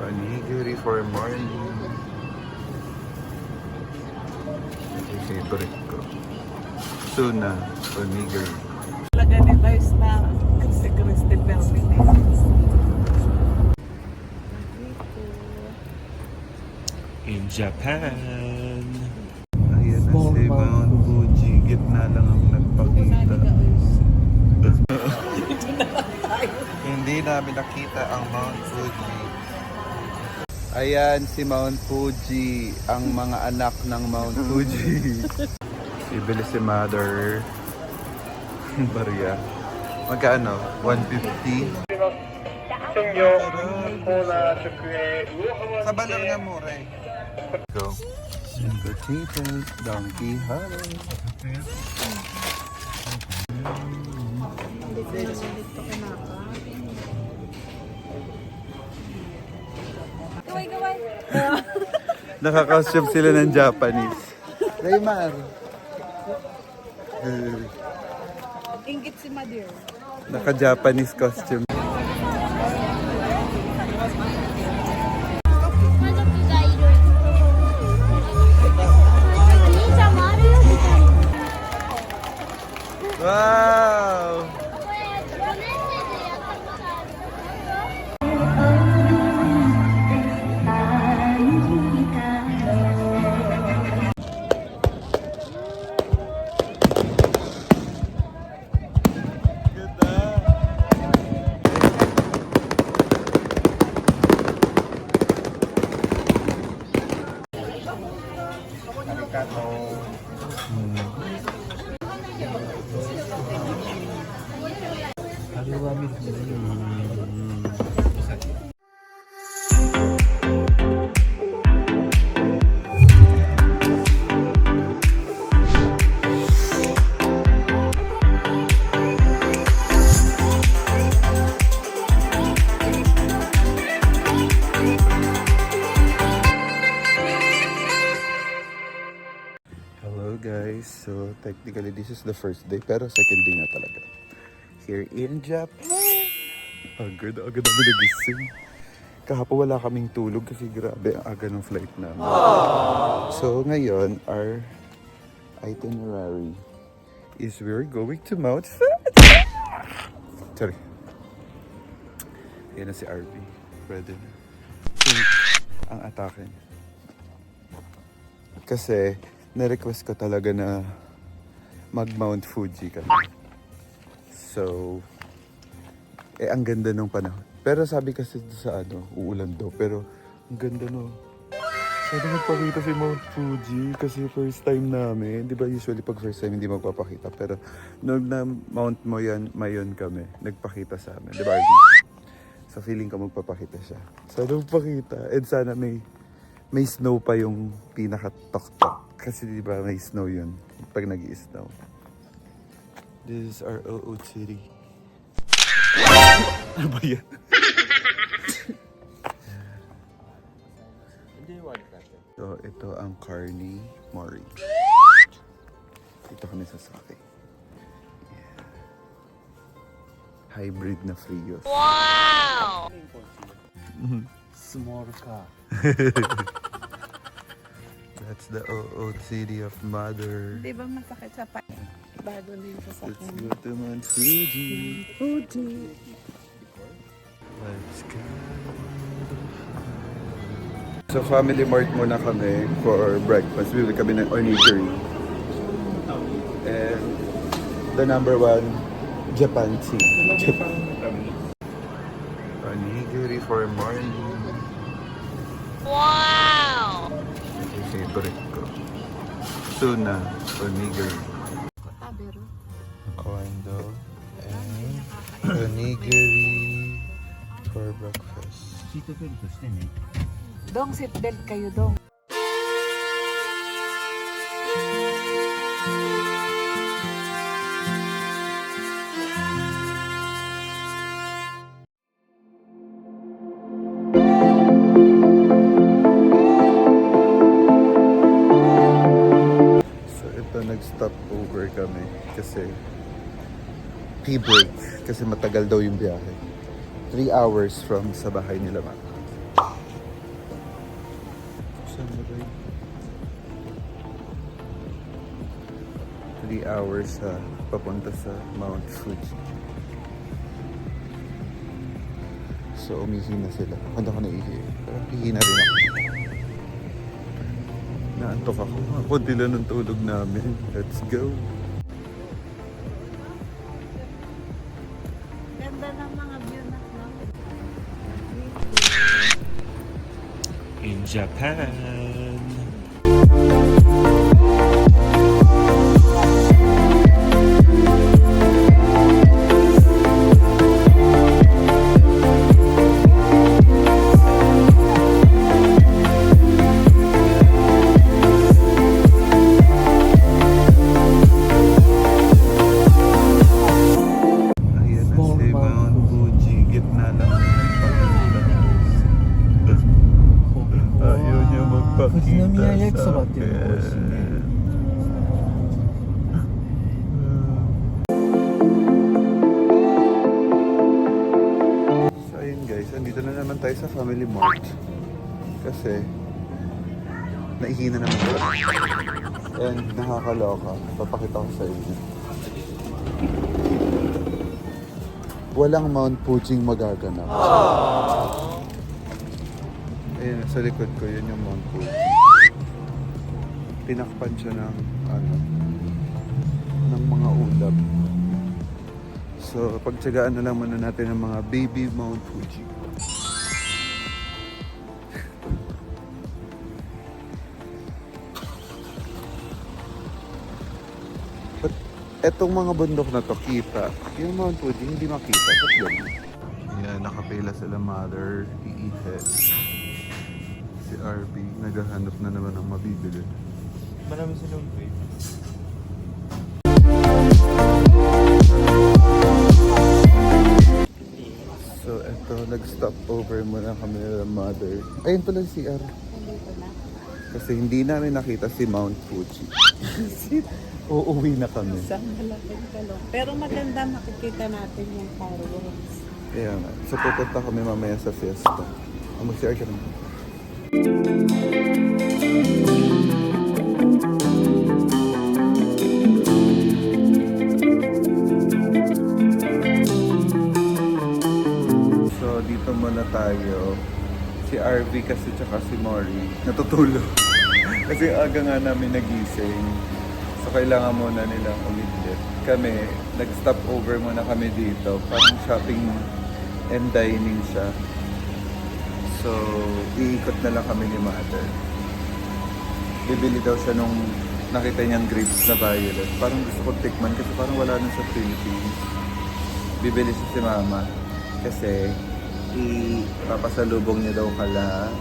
Onigiri for morning. Ito favorite ko. Tuna, onigiri. Talaga ni Vice na si Christy Pervin. In Japan. Ayan na si Mount Fuji. Gitna lang ang nagpakita. Hindi namin nakita ang Mount Fuji. Ayan si Mount Fuji, ang mga anak ng Mount Fuji. Bibili si Mother. Maria. Magkano? 150? Sa Baler nga mura eh. Go. Entertainment, Donkey Hollow. Gaway. Naka-costume sila ng Japanese. Raymar. Inggit si Mother. Naka-Japanese costume. Wow! Hello guys, so technically this is the first day pero second day na talaga. Here in Japan. Agad namin nagising. Kahapon wala kaming tulog kasi grabe ang aga ng flight namin. So ngayon, our itinerary is we're going to Mount Fuji. Sorry. Yan na si RV. Ready na. Ang atake. Kasi na-request ko talaga na mag-Mount Fuji kami. So, ang ganda ng panahon. Pero sabi kasi sa uulan daw. Pero, ang ganda no. Sana magpakita si Mount Fuji kasi first time namin. Di ba usually pag first time hindi magpapakita. Pero, nung na Mount Mayon kami, nagpakita sa amin. Di ba, RV? So, feeling ko magpapakita siya. Sana magpakita. And sana may snow pa yung pinaka-tok-tok. Kasi di ba may snow yun pag nag-i-snow. This is our OOTD. Ano ba yan? So, ito ang Carney Mori. Dito kami sasakay. Yeah. Hybrid na Prius. Wow! Small car. That's the OOTD of Mother. Di ba masakit sa pa? Bago din sa Let's sakyan. go to Mount Fuji. Let's go. So family mart muna kami for breakfast. Bibili kami ng onigiri. And the number one, Japan tea. Onigiri for morning. Wow! Ito yung favorite ko. Tuna, onigiri. Kondo and onigiri for breakfast. Dong, seatbelt kayo, Dong. So ito, nag-stop over kami kasi tea break kasi matagal daw yung biyahe. 3 hours from sa bahay nila, ma'am. Samurai. 3 hours papunta sa Mount Fuji. So, umihi na sila. Hindi ako naihi. Pero hihi na rin ako. Naantok ako. Kunti lang ng tulog namin. Let's go. Ganda ng mga view na In Japan. Ayan na si Mount Fuji. Gitna lang ng pagkita. Ayaw niya magpakita sa akin. So ayun guys, andito na naman tayo sa Family Mart. Kasi naihi na naman tayo. And nakakaloka. Papakita ko sa inyo. Walang Mount Fuji magaganap. Ayun, sa likod ko, yun yung Mount Fuji. Tinakpan siya ng, ng mga ulap. So, pagtsagaan na lang muna natin ang mga baby Mount Fuji. But, etong mga bundok na to, kita. Yung Mount Fuji, hindi makita. Ba't ganun? Ayan, nakapila sila mother, iihe. Si RB, naghahanap na naman ng mabibili. Marami silang wait. So, eto, nag-stop over muna kami ng mother. Ayun pala si CR. Kasi hindi namin nakita si Mount Fuji. Uuwi na kami. Sa malaking talong. Pero maganda makikita natin yung fireworks. Kaya nga. So, pupunta kami mamaya sa fiesta. Mag-CR ka naman. So, dito muna tayo. Si RV kasi tsaka si Mori natutulog. Kasi aga nga namin nagising. So, kailangan muna nilang umidlit. Kami, nag-stop over muna kami dito. Parang shopping and dining siya. So, iikot na lang kami ni Mother. Bibili daw siya nung nakita niyang grapes na violet. Parang gusto ko tikman kasi parang wala na sa Philippines. Bibili siya si Mama kasi ipapasalubong niya daw kala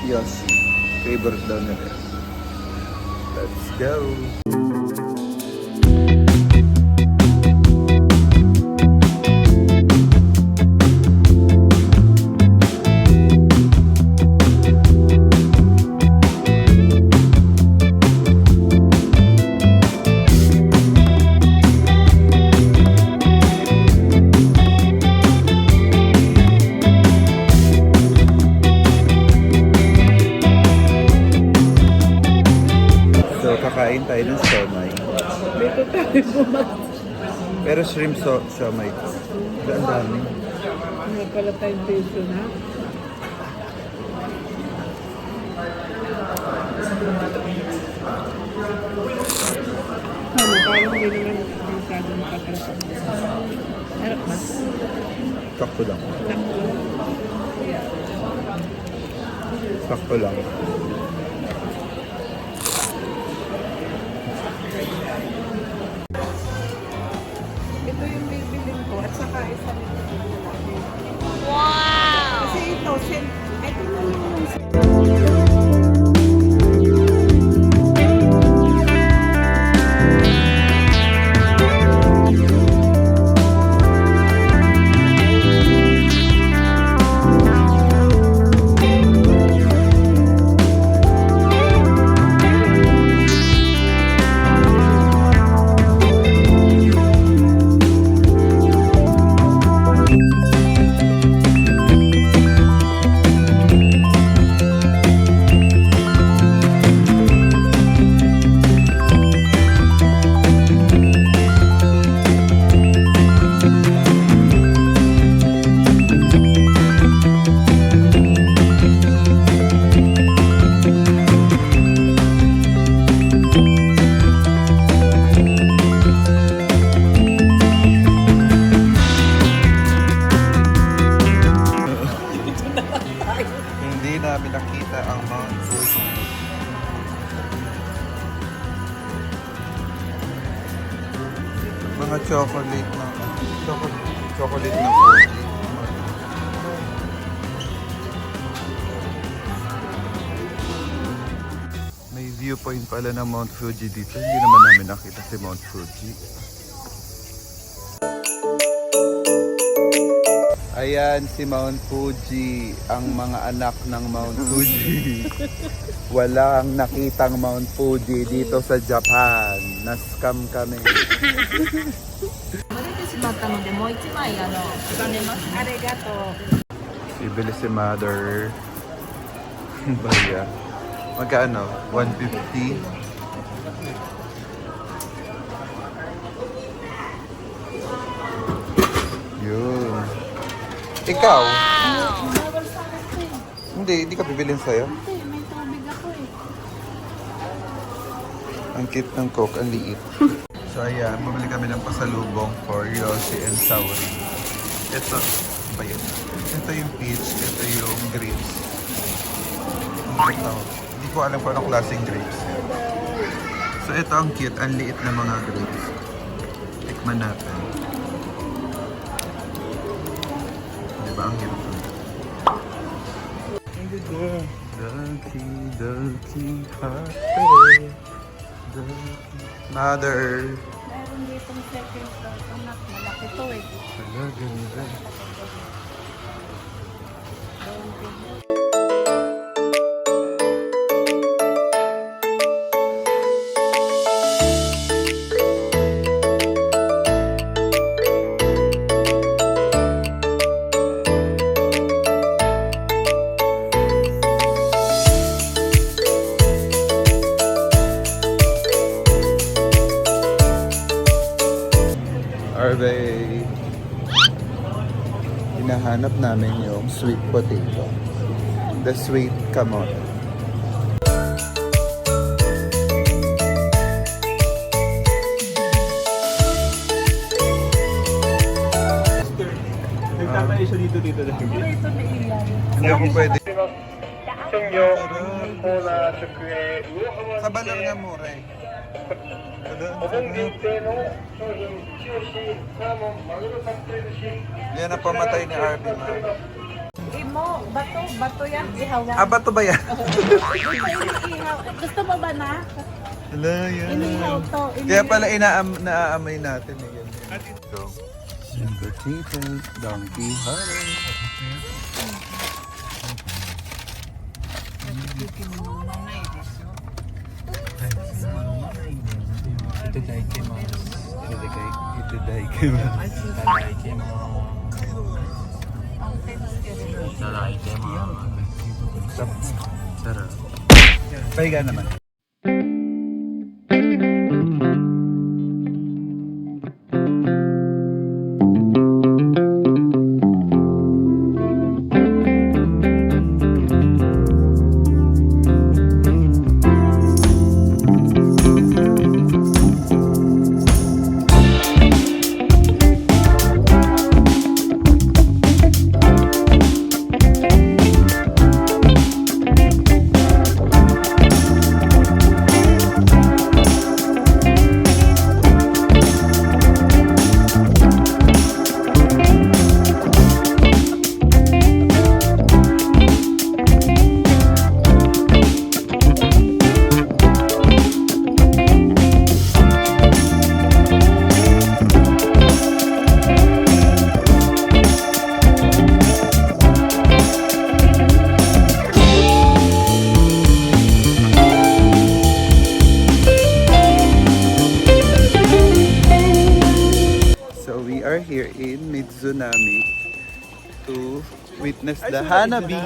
Yoshi. Favorite daw nila. Let's go! Kakain tayo ng siomai. Dito tayo bumag. Pero shrimp siomai to. Ang dami. May pala tayong peso na. Parang hindi naman masyadong kakalasa. Harap ba? Sakto lang. Sakto lang. Ito yung bibilin ko at saka isa nito. Wow! Kasi ito, ito na yung namin nakita ang Mount Fuji. Mga chocolate na chocolate na Fuji. May viewpoint pala ng Mount Fuji dito. Hindi naman namin nakita si Mount Fuji. Ayan si Mount Fuji, ang mga anak ng Mount Fuji. Walang nakitang Mount Fuji dito sa Japan. Na-scam kami. 漏れてしまったのでもう一枚重ねます。ありがとう。 Bibili si Mother. Baya. Magkano? 150? Yun. Ikaw? Bawal sa akin to eh. Hindi ka bibilin sa'yo. Hindi, may tubig ako eh. Ang cute ng Coke, ang liit. So ayan, bumili kami ng pasalubong for Yoshi and Saori. Ito, ba yun? Ito yung peach, ito yung grapes. Ito, hindi ko alam kung anong klaseng grapes. So ito ang cute, ang liit na mga grapes. Tikman natin. Diba ang cute? Doki hate. Mother. Meron ditong second floor. Anak, malaki to eh. Talaga. Arvey. Hinahanap namin yung sweet potato. The sweet kamote. Nagtatay siya dito dito lagi. Ito na ilan. Hindi ako pwede. 商業コーナー直営魚浜 Sa balar nga mura eh. お盆限定の商品一押しサーモンマグロカップル寿司 Yan ang pamatay ni Arvey. Imo, bato yan, ihawan. Ah, bato ba yan? Ihaw. Gusto mo ba na? Hala, yan. Inihaw to. Kaya pala naaamay natin eh. Yan. So, potato, donkey honey. Sarap. Pahiga naman. We are here in Mizunami to witness the Hanabi.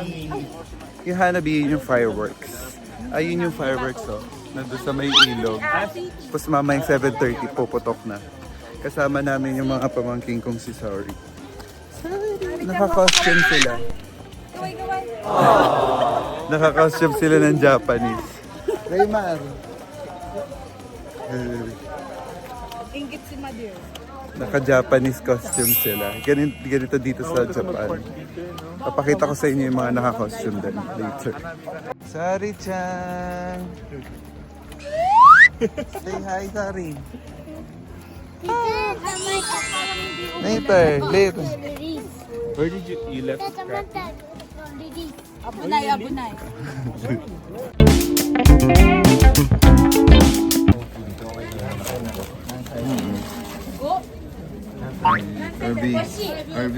Yung Hanabi, yung fireworks. Ayun yung fireworks, oh. Nandun sa may ilog. Tapos mamayang 7:30, puputok na. Kasama namin yung mga pamangking kong si Saori. Naka-costume sila. Naka-costume sila ng Japanese. Raymar. Ingit si Madir. Naka-Japanese costume sila. Ganito dito sa Japan. Papakita ko sa inyo yung mga naka-costume din later. Sari-chan! Say hi, Sari. Later, later. Where did you left Abunay, abunay. RV. RV.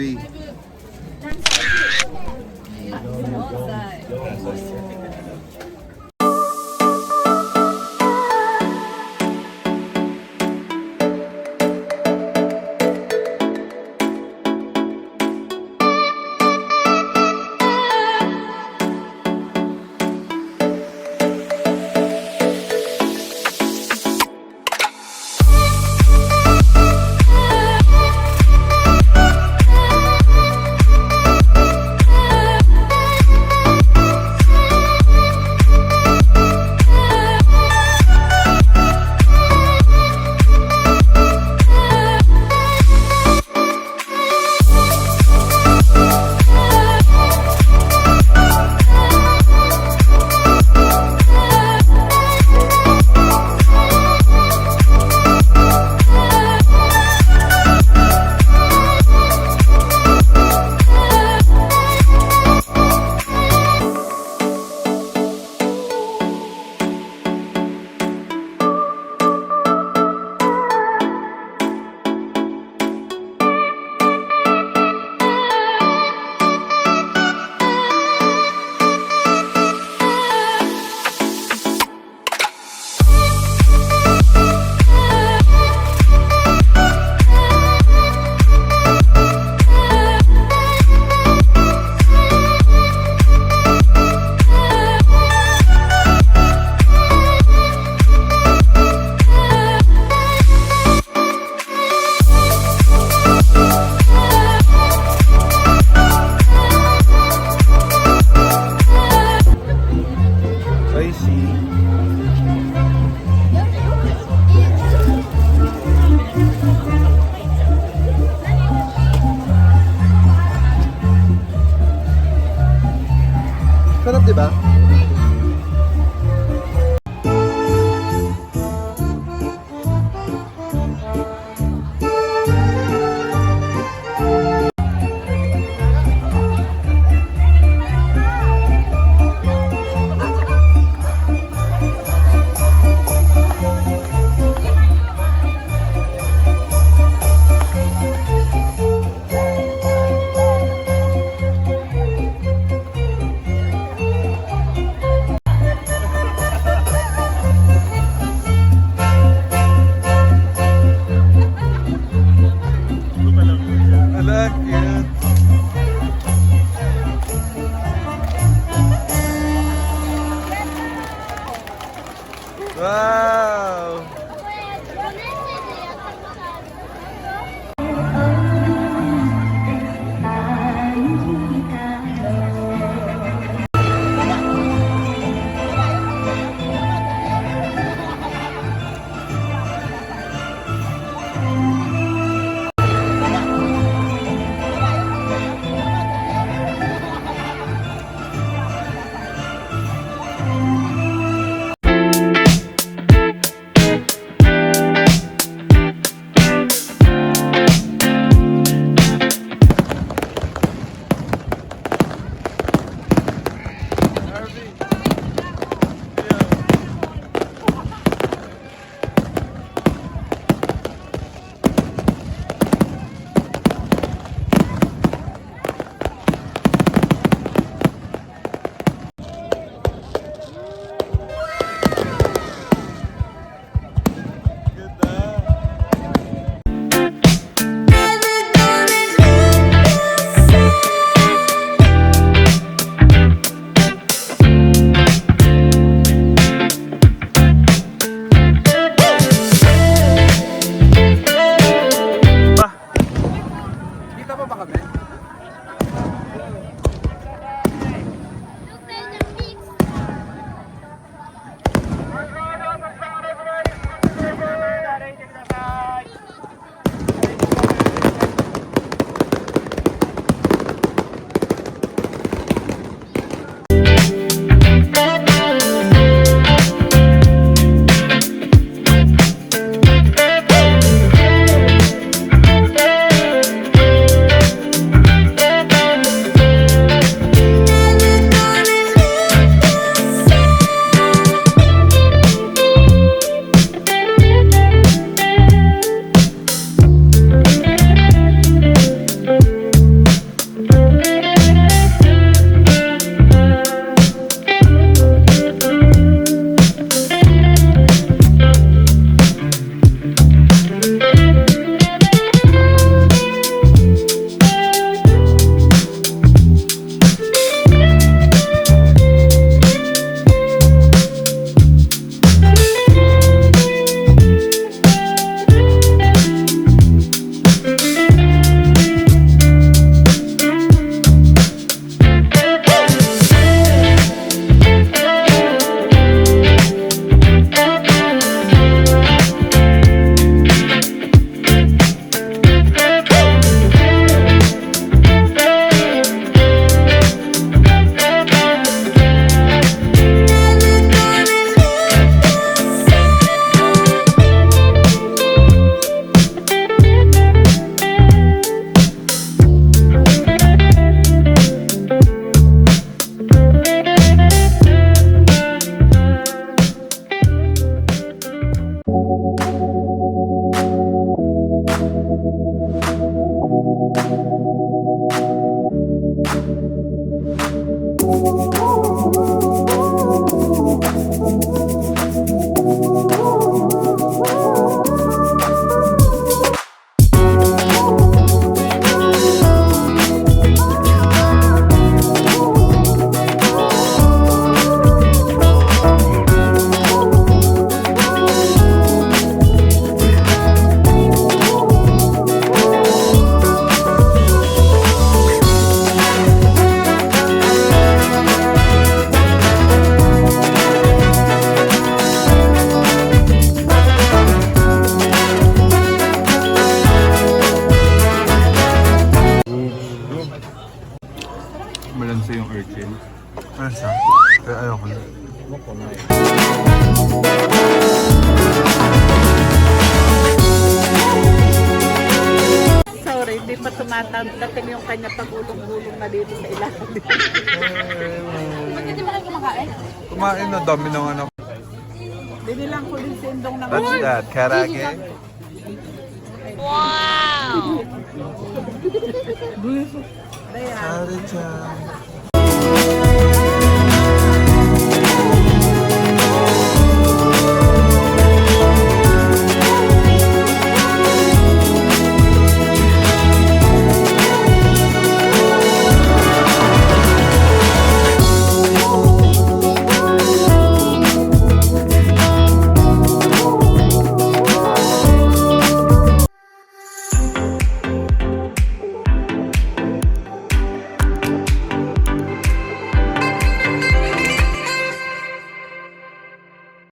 Sarap, di ba? Malansa yung urchin. Malansa? Kaya ayoko na. Sorry, hindi pa tumatangkatin yung kanya pagulong-gulong na dito sa ilalim. Hindi ba kayo kumakain? Kumain na, dami ng anak. Binilang ko din si Indong ng What's that? Karage? Kaya, Kare-chan.